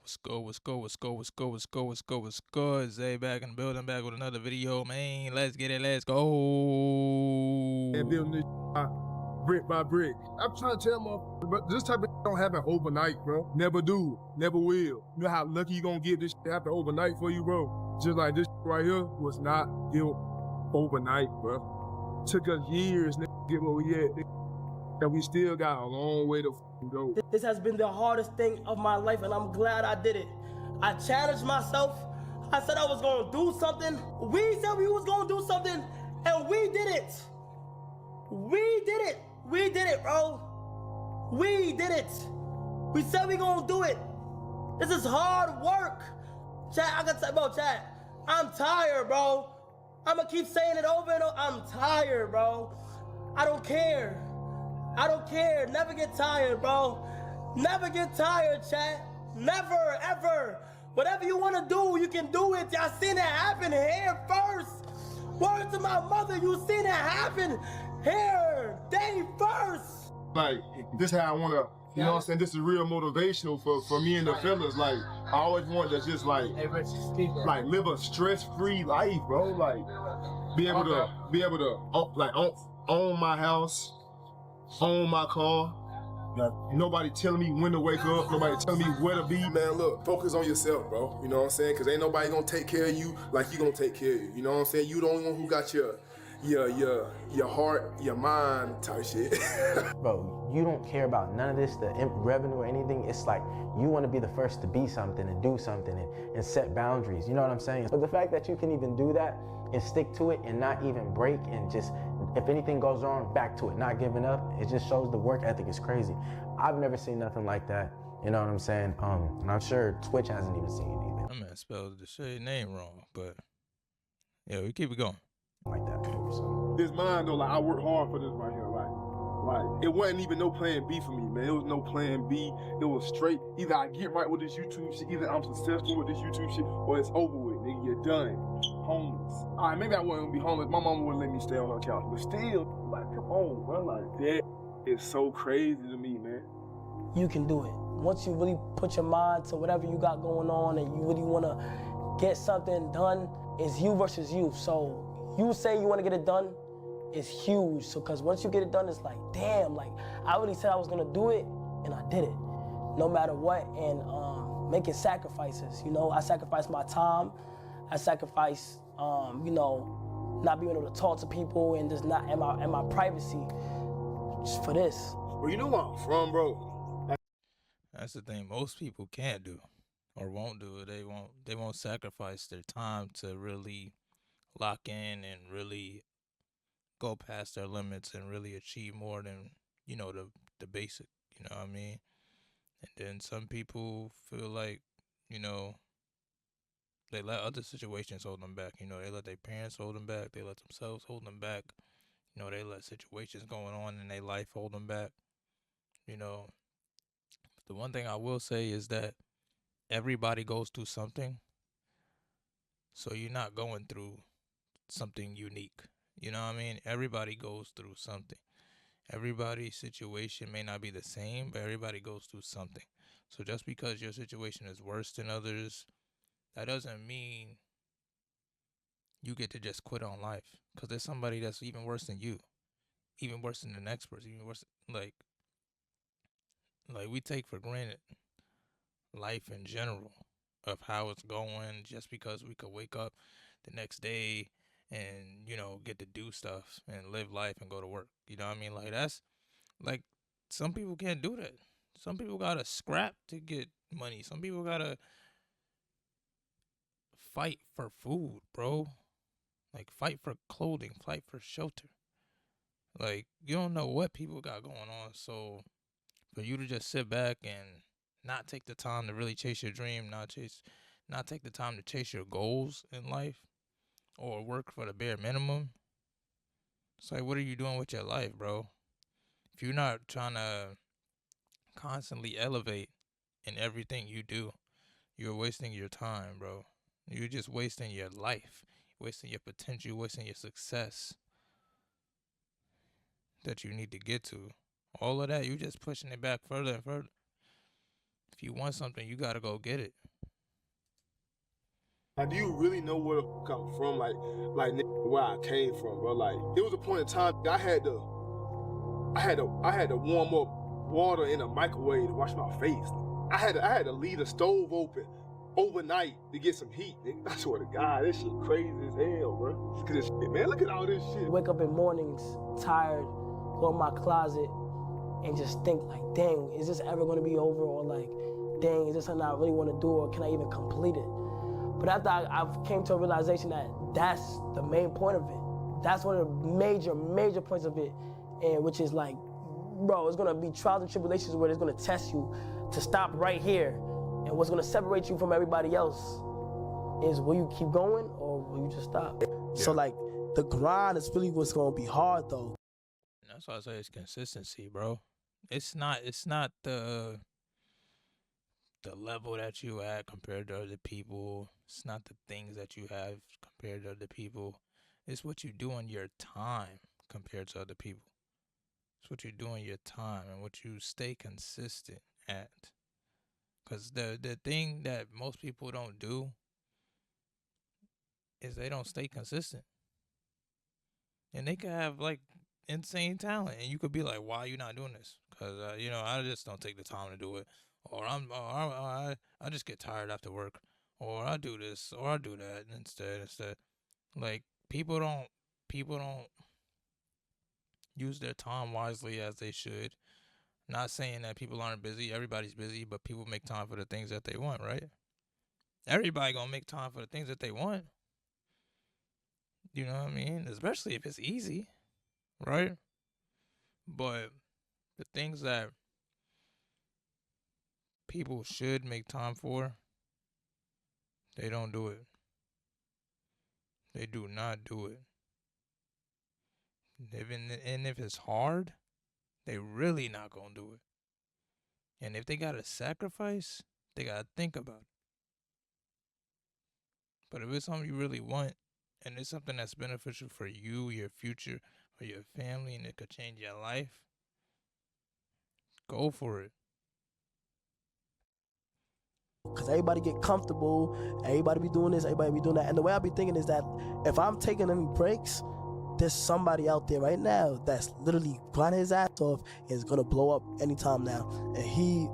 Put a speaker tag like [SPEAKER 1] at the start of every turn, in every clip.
[SPEAKER 1] What's good? What's good? What's good? What's good? What's good? What's good? What's good? Zay back in the building, back with another video, man. Let's get it. Let's
[SPEAKER 2] And
[SPEAKER 1] go.
[SPEAKER 2] building this brick by brick. I'm trying to tell motherfuckers, but this type of don't happen overnight, bro. Never do, never will. You know how lucky you gonna get this shit happen overnight for you, bro? Just like this right here was not built overnight, bro. Took us years to get where we at, and we still got a long way to go.
[SPEAKER 3] This has been the hardest thing of my life, and I'm glad I did it. I challenged myself. I said I was gonna do something. We said we was gonna do something, and we did it. We did it. We did it, bro. We did it. We said we gonna do it. This is hard work. Chat, I gotta tell about chat. I'm tired, bro. I'ma keep saying it over and over. I'm tired, bro. I don't care. I don't care. Never get tired, bro. Never get tired, chat. Never, ever. Whatever you want to do, you can do it. Y'all seen it happen here first. Word to my mother, you seen it happen here. They first.
[SPEAKER 2] Like, this how I wanna, you know what I'm saying? This is real motivational for me and the fellas. Like, I always wanted to just like live a stress-free life, bro. Like, be able to own my house, own my car. Nobody telling me when to wake up, nobody telling me where to be. Man, look, focus on yourself, bro. You know what I'm saying? Cause ain't nobody gonna take care of you like you gonna take care of you. You know what I'm saying? You the only one who got your heart, your mind type shit.
[SPEAKER 4] Bro, you don't care about none of this, the revenue or anything. It's like you want to be the first to be something and do something and set boundaries. You know what I'm saying? But the fact that you can even do that and stick to it and not even break and just, if anything goes wrong, back to it, not giving up, it just shows the work ethic is crazy. I've never seen nothing like that. You know what I'm saying? And I'm sure Twitch hasn't even seen it either.
[SPEAKER 1] I man spelled the shit name wrong, but yeah, we keep it going.
[SPEAKER 4] Like that before, so.
[SPEAKER 2] This mine though, like I worked hard for this right here, like it wasn't even no plan B for me, man. It was no plan B. It was straight. Either I get right with this YouTube shit, either I'm successful with this YouTube shit, or it's over with, nigga. You're done. Homeless. All right, maybe I wouldn't be homeless. My mama wouldn't let me stay on her couch, but still, like, come on, bro. Like that is so crazy to me, man.
[SPEAKER 3] You can do it. Once you really put your mind to whatever you got going on and you really want to get something done, it's you versus you. So you say you want to get it done, it's huge. So because once you get it done, it's like, damn, like I really said I was going to do it and I did it no matter what. And making sacrifices, you know, I sacrificed my time. I sacrificed, you know, not being able to talk to people and just not in my privacy just for this.
[SPEAKER 2] Well, you know where I'm from, bro.
[SPEAKER 1] That's the thing. Most people can't do or won't do it. They won't sacrifice their time to really lock in and really go past their limits and really achieve more than, you know, the basic, you know what I mean? And then some people feel like, you know, they let other situations hold them back. You know, they let their parents hold them back. They let themselves hold them back. You know, they let situations going on in their life hold them back. You know, the one thing I will say is that everybody goes through something. So you're not going through something unique. You know what I mean? Everybody goes through something. Everybody's situation may not be the same, but everybody goes through something. So just because your situation is worse than others, that doesn't mean you get to just quit on life. Because there's somebody that's even worse than you. Even worse than the next person. Even worse. Like we take for granted life in general of how it's going just because we could wake up the next day and, you know, get to do stuff and live life and go to work. You know what I mean? Like, that's, like, some people can't do that. Some people gotta scrap to get money. Some people gotta fight for food, bro. Like, fight for clothing, fight for shelter. Like, you don't know what people got going on. So, for you to just sit back and not take the time to really chase your dream, not take the time to chase your goals in life, or work for the bare minimum. It's like, what are you doing with your life, bro? If you're not trying to constantly elevate in everything you do, you're wasting your time, bro. You're just wasting your life, wasting your potential, wasting your success that you need to get to. All of that, you're just pushing it back further and further. If you want something, you gotta go get it.
[SPEAKER 2] Like, do you really know where to come from? Like where I came from, bro. Like, it was a point in time I had to warm up water in a microwave to wash my face. I had to leave the stove open overnight to get some heat, nigga. I swear to God, this shit crazy as hell, bro. Look at this shit, man. Look at all this shit.
[SPEAKER 3] Wake up in mornings, tired, go in my closet, and just think like, dang, is this ever gonna be over? Or like, dang, is this something I really wanna do, or can I even complete it? But after I came to a realization that that's the main point of it. That's one of the major points of it, and which is like, bro, it's gonna be trials and tribulations where it's gonna test you to stop right here. And what's gonna separate you from everybody else is, will you keep going or will you just stop? Yeah. So like, the grind is really what's gonna be hard though.
[SPEAKER 1] That's why I say it's consistency, bro. It's not the level that you at compared to other people. It's not the things that you have compared to other people. It's what you do in your time compared to other people. It's what you do in your time and what you stay consistent at. Because the thing that most people don't do is they don't stay consistent. And they could have like insane talent, and you could be like, why are you not doing this? Because, I just don't take the time to do it. Or I just get tired after work. Or I do this, or I do that instead. Like, people don't use their time wisely as they should. Not saying that people aren't busy. Everybody's busy, but people make time for the things that they want, right? Everybody gonna make time for the things that they want. You know what I mean? Especially if it's easy, right? But the things that people should make time for, they don't do it. They do not do it. And if it's hard, they really not gonna do it. And if they gotta sacrifice, they gotta think about it. But if it's something you really want, and it's something that's beneficial for you, your future, or your family, and it could change your life, go for it.
[SPEAKER 3] Because everybody get comfortable, everybody be doing this, everybody be doing that. And the way I be thinking is that if I'm taking any breaks, there's somebody out there right now that's literally grinding his ass off and is gonna blow up anytime now. And he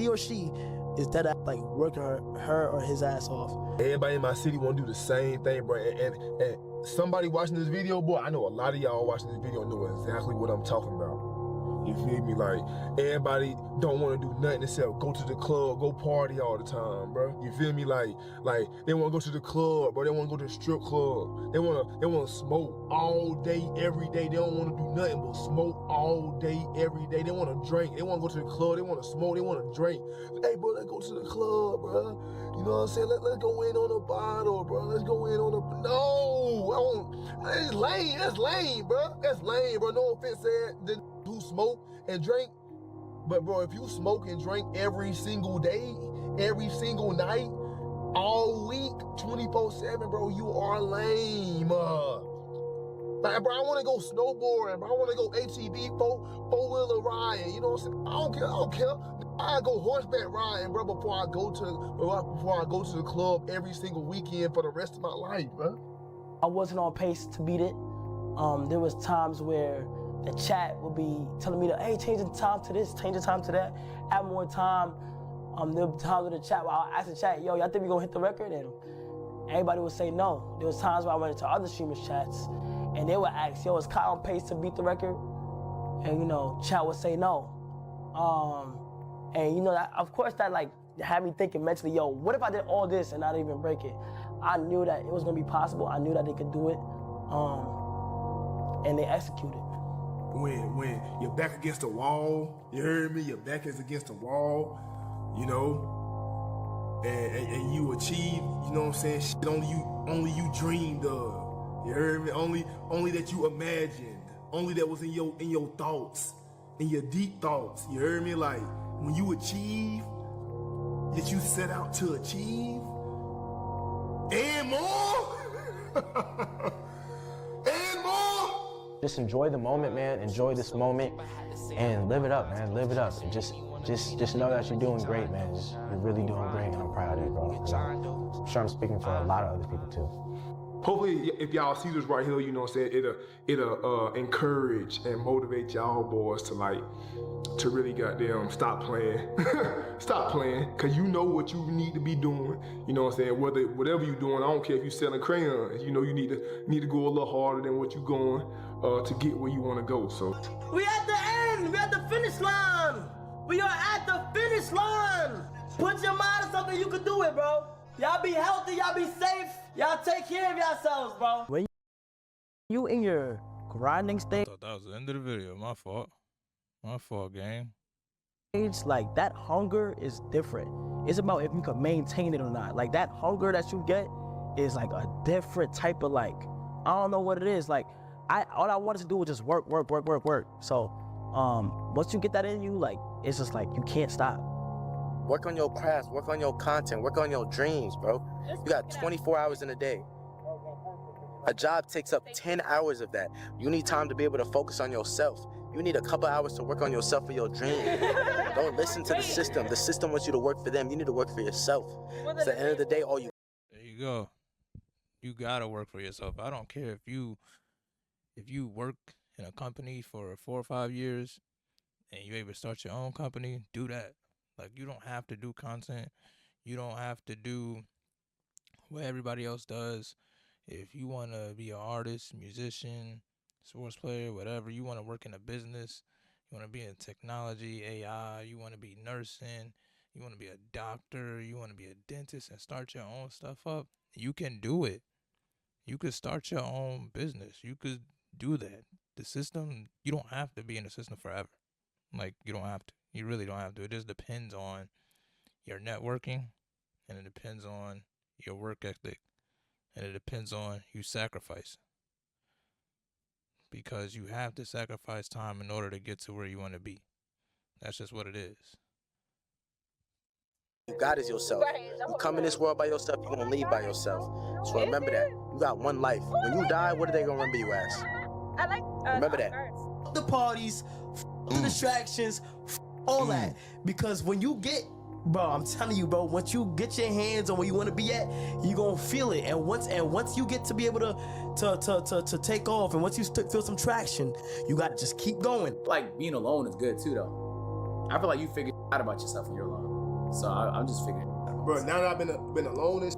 [SPEAKER 3] or she is dead at like working her or his ass off.
[SPEAKER 2] Everybody in my city wanna do the same thing, bro. And somebody watching this video, boy, I know a lot of y'all watching this video know exactly what I'm talking about. You feel me? Like, everybody don't want to do nothing except go to the club, go party all the time, bro. You feel me? Like they want to go to the club, bro. They want to go to the strip club. They want to smoke all day, every day. They don't want to do nothing but smoke all day, every day. They want to drink. They want to go to the club. They want to smoke. They want to drink. Hey, bro, let's go to the club, bro. You know what I'm saying? Let's go in on a bottle, bro. Let's go in on a... No, I won't. That's lame. That's lame, bro. That's lame, bro. No offense, said who smoke and drink, but bro, if you smoke and drink every single day, every single night, all week, 24/7, bro, you are lame. Like, bro, I want to go snowboarding, bro. I want to go ATV, four-wheeler riding. You know what I'm saying? I don't care. I go horseback riding, bro, before I go to the club every single weekend for the rest of my life, bro.
[SPEAKER 3] I wasn't on pace to beat it. There was times where the chat would be telling me, hey, change the time to this, change the time to that, add more time. There were times with the chat where I'll ask the chat, yo, y'all think we gonna hit the record? And everybody would say no. There was times where I went into other streamers' chats and they would ask, yo, is Kyle on pace to beat the record? And chat would say no. And that, of course, that like had me thinking mentally, yo, what if I did all this and not even break it? I knew that it was gonna be possible. I knew that they could do it, and they executed.
[SPEAKER 2] When you're back against the wall, you heard me, your back is against the wall, and you achieve, you know what I'm saying, shit only you dreamed of. You heard me? Only that you imagined, only that was in your thoughts, in your deep thoughts. You heard me? Like, when you achieve that you set out to achieve and more.
[SPEAKER 4] Just enjoy the moment, man. Enjoy this moment and live it up, man. Live it up. And just just know that you're doing great, man. You're really doing great, and I'm proud of you, bro. I'm sure I'm speaking for a lot of other people too.
[SPEAKER 2] Hopefully, if y'all see this right here, you know what I'm saying, it'll encourage and motivate y'all boys to really goddamn stop playing. Stop playing, because you know what you need to be doing. You know what I'm saying? Whatever you're doing, I don't care if you're selling crayons, you know you need to go a little harder than what you're going to get where you want to go. So
[SPEAKER 3] We at the end. We at the finish line. We are at the finish line. Put your mind on something, you can do it, bro. Y'all be healthy, y'all be safe. Y'all take care of yourselves, bro.
[SPEAKER 5] When you in your grinding
[SPEAKER 1] I thought that was the end of the video. My fault. My fault, gang.
[SPEAKER 5] stage, like that hunger is different. It's about if you can maintain it or not. Like that hunger that you get is like a different type of like, I don't know what it is. Like all I wanted to do was just work. So once you get that in you, like it's just like you can't stop.
[SPEAKER 4] Work on your craft, work on your content, work on your dreams, bro. You got 24 hours in a day. A job takes up 10 hours of that. You need time to be able to focus on yourself. You need a couple hours to work on yourself for your dream. Don't listen to the system. The system wants you to work for them. You need to work for yourself. At the end of the day, all you...
[SPEAKER 1] There you go. You gotta work for yourself. I don't care if you work in a company for 4 or 5 years and you're able to start your own company, do that. Like, you don't have to do content. You don't have to do what everybody else does. If you want to be an artist, musician, sports player, whatever, you want to work in a business, you want to be in technology, AI, you want to be nursing, you want to be a doctor, you want to be a dentist and start your own stuff up, you can do it. You could start your own business. You could do that. The system, you don't have to be in the system forever. Like, you don't have to. You really don't have to. It just depends on your networking, and it depends on your work ethic, and it depends on you sacrifice. Because you have to sacrifice time in order to get to where you want to be. That's just what it is.
[SPEAKER 4] God is yourself. You come in this world by yourself, you're going to leave by yourself. So remember that. You got one life. When you die, what are they going to remember you as? Remember that.
[SPEAKER 3] The parties, the distractions, all that. Because when you get, bro, I'm telling you, bro, once you get your hands on where you want to be at, you gonna feel it. And once you get to be able to take off, and once you feel some traction, you gotta just keep going.
[SPEAKER 6] Like being alone is good too, though. I feel like you figured out about yourself when you're alone. So I'm just figuring.
[SPEAKER 2] bro, now that I've been alone and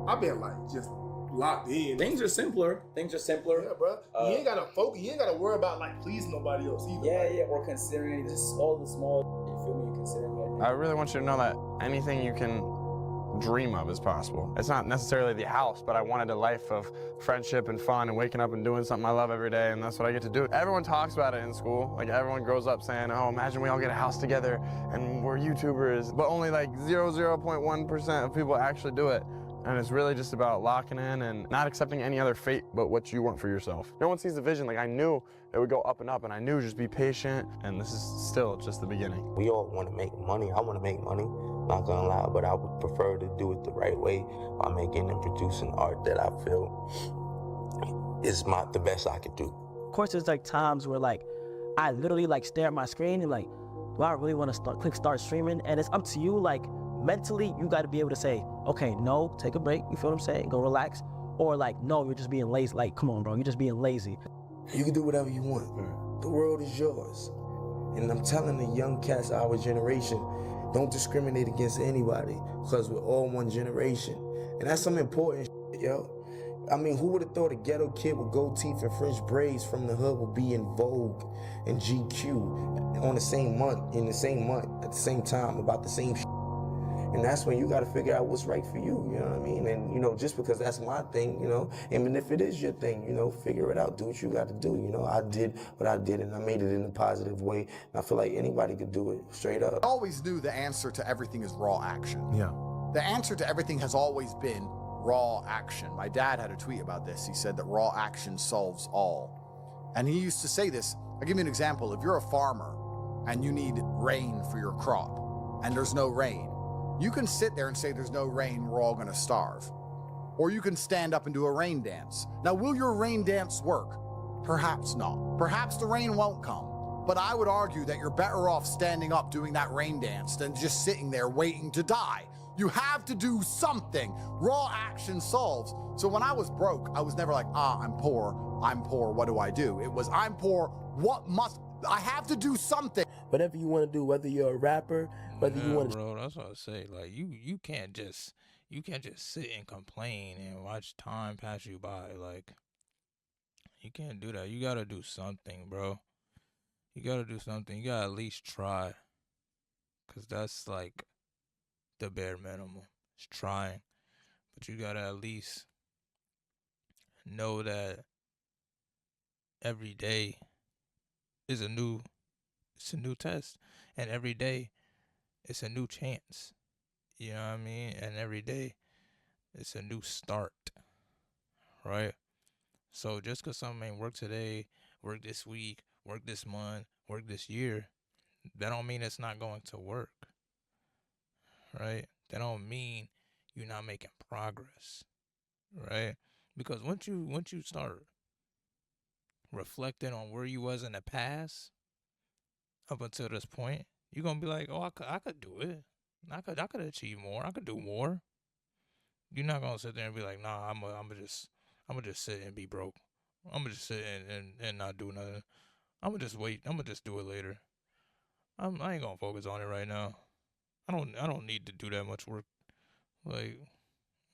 [SPEAKER 2] I've been like just locked in.
[SPEAKER 6] Things are simpler.
[SPEAKER 2] Yeah, bro. You ain't gotta focus. You ain't gotta worry about like pleasing nobody else either.
[SPEAKER 6] Yeah, or considering just all the small. You feel me? Considering it.
[SPEAKER 7] I really want you to know that anything you can dream of is possible. It's not necessarily the house, but I wanted a life of friendship and fun and waking up and doing something I love every day, and that's what I get to do. Everyone talks about it in school. Like, everyone grows up saying, oh, imagine we all get a house together and we're YouTubers, but only like 0.1% of people actually do it. And it's really just about locking in and not accepting any other fate but what you want for yourself. No one sees the vision. Like, I knew it would go up and up, and I knew just be patient, and this is still just the beginning.
[SPEAKER 4] We all want to make money. I want to make money, not gonna lie, but I would prefer to do it the right way by making and producing art that I feel is the best I could do.
[SPEAKER 5] Of course, there's like times where like I literally like stare at my screen and like, do I really want to click start streaming? And it's up to you. Like, mentally, you got to be able to say, okay, no, take a break. You feel what I'm saying? Go relax. Or like, no, you're just being lazy. Like, come on, bro, you're just being lazy.
[SPEAKER 8] You can do whatever you want. The world is yours. And I'm telling the young cats of our generation, don't discriminate against anybody, because we're all one generation. And that's some important shit, yo. I mean, who would have thought a ghetto kid with gold teeth and French braids from the hood would be in Vogue and GQ on the same month, at the same time, about the same shit. And that's when you got to figure out what's right for you, you know what I mean? And, you know, just because that's my thing, you know, and if it is your thing, you know, figure it out. Do what you got to do, you know. I did what I did, and I made it in a positive way. And I feel like anybody could do it, straight up.
[SPEAKER 9] I always knew the answer to everything is raw action.
[SPEAKER 10] Yeah.
[SPEAKER 9] The answer to everything has always been raw action. My dad had a tweet about this. He said that raw action solves all. And he used to say this. I'll give you an example. If you're a farmer and you need rain for your crop and there's no rain, you can sit there and say there's no rain, we're all gonna starve. Or you can stand up and do a rain dance. Now, will your rain dance work? Perhaps not. Perhaps the rain won't come. But I would argue that you're better off standing up doing that rain dance than just sitting there waiting to die. You have to do something. Raw action solves. So when I was broke, I was never like, I'm poor, what do I do? It was, I'm poor, I have to do something.
[SPEAKER 3] Whatever you want to do, whether you're a rapper, whether you want to...
[SPEAKER 1] Bro, that's what I say. Like, you can't just sit and complain and watch time pass you by. Like, you can't do that. You gotta do something, bro. You gotta do something. You gotta at least try. Cause that's like the bare minimum. It's trying. But you gotta at least know that every day is a new test. And every day it's a new chance. You know what I mean? And every day it's a new start. Right? So just because something ain't work today, work this week, work this month, work this year, that don't mean it's not going to work. Right? That don't mean you're not making progress. Right? Because once you start reflecting on where you was in the past up until this point, you're gonna be like, oh, I could do it. I could achieve more. I could do more. You're not gonna sit there and be like, nah, I'm gonna just sit and be broke. I'm gonna just sit and not do nothing. I'm gonna just wait. I'm gonna just do it later. I ain't gonna focus on it right now. I don't need to do that much work. Like,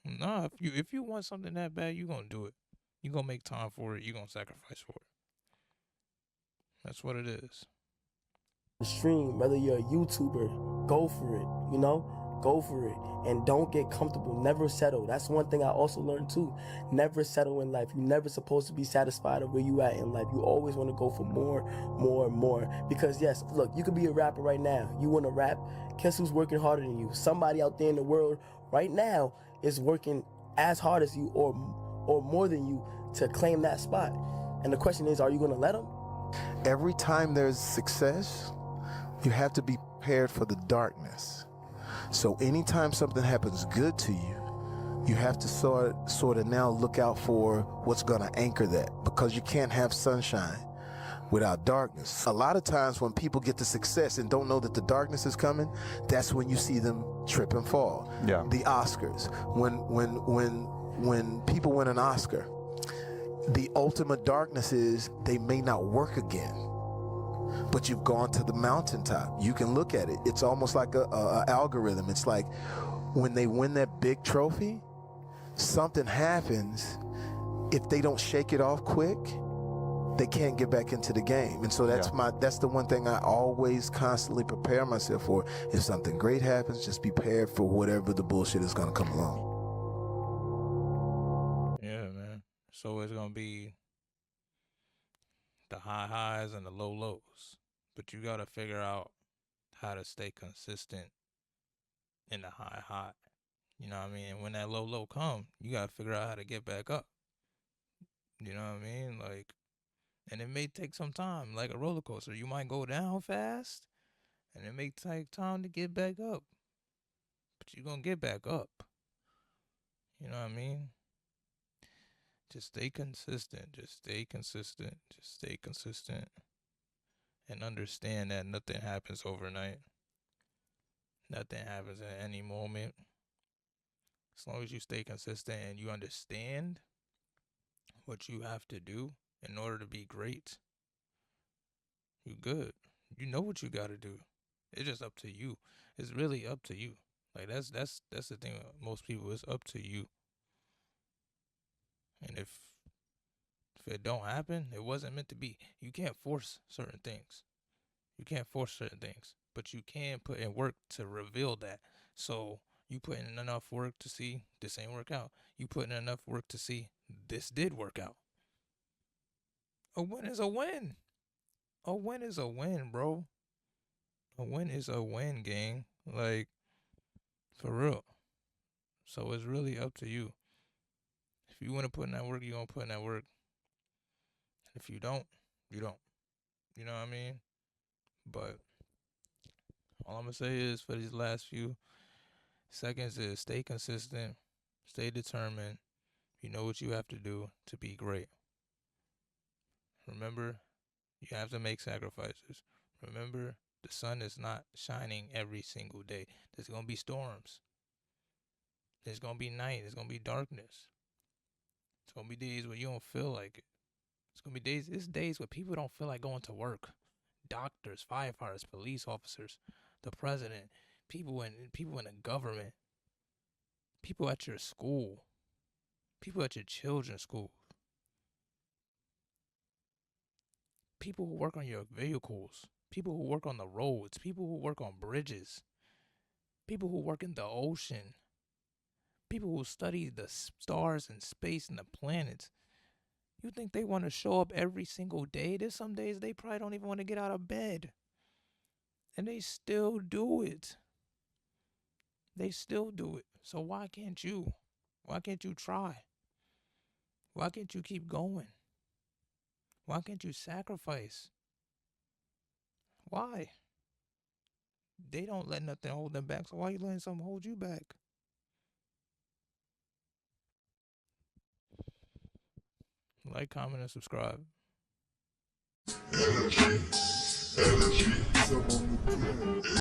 [SPEAKER 1] nah, if you want something that bad, you gonna do it. You gonna make time for it. You gonna sacrifice for it. That's what it is.
[SPEAKER 3] stream, whether you're a YouTuber, go for it, go for it. And don't get comfortable, never settle. That's one thing I also learned too. Never settle in life. You're never supposed to be satisfied of where you at in life. You always want to go for more, more, more. Because yes, look, you could be a rapper right now. You want to rap, guess who's working harder than you? Somebody out there in the world right now is working as hard as you or more than you to claim that spot. And the question is, are you going to let them?
[SPEAKER 10] Every time there's success, you have to be prepared for the darkness. So anytime something happens good to you, you have to sort of now look out for what's going to anchor that, because you can't have sunshine without darkness. A lot of times when people get the success and don't know that the darkness is coming, that's when you see them trip and fall.
[SPEAKER 7] Yeah.
[SPEAKER 10] The Oscars, when people win an Oscar, the ultimate darkness is they may not work again. But you've gone to the mountaintop. You can look at it. It's almost like a algorithm. It's like when they win that big trophy, something happens. If they don't shake it off quick, they can't get back into the game. And so that's the one thing I always constantly prepare myself for. If something great happens, just be prepared for whatever the bullshit is going to come along.
[SPEAKER 1] Yeah, man. So it's gonna be the high highs and the low lows. But you gotta figure out how to stay consistent in the high high. You know what I mean? And when that low low come, you gotta figure out how to get back up. You know what I mean? Like, and it may take some time, like a roller coaster. You might go down fast, and it may take time to get back up. But you're gonna get back up. You know what I mean? Just stay consistent. Just stay consistent. Just stay consistent. And understand that nothing happens overnight. Nothing happens at any moment. As long as you stay consistent and you understand what you have to do in order to be great, you good. You know what you gotta do. It's just up to you. It's really up to you. Like that's the thing with most people. It's up to you. And if it don't happen, it wasn't meant to be. You can't force certain things. You can't force certain things, but you can put in work to reveal that. So you put in enough work to see this ain't work out. You put in enough work to see this did work out. A win is a win. A win is a win, bro. A win is a win, gang. Like, for real. So it's really up to you. If you want to put in that work, you're going to put in that work. If you don't, you don't. You know what I mean? But all I'm going to say is for these last few seconds is stay consistent, stay determined. You know what you have to do to be great. Remember, You have to make sacrifices. Remember, the sun is not shining every single day. There's going to be storms. There's going to be night. There's going to be darkness. It's going to be days where you don't feel like it. It's going to be days, it's days where people don't feel like going to work. Doctors, firefighters, police officers, the president, people in the government, people at your school, people at your children's school, people who work on your vehicles, people who work on the roads, people who work on bridges, people who work in the ocean, people who study the stars and space and the planets. You think they want to show up every single day? There's some days they probably don't even want to get out of bed. And they still do it. They still do it. So why can't you? Why can't you try? Why can't you keep going? Why can't you sacrifice? Why? They don't let nothing hold them back, so why are you letting something hold you back? Like, comment, and subscribe.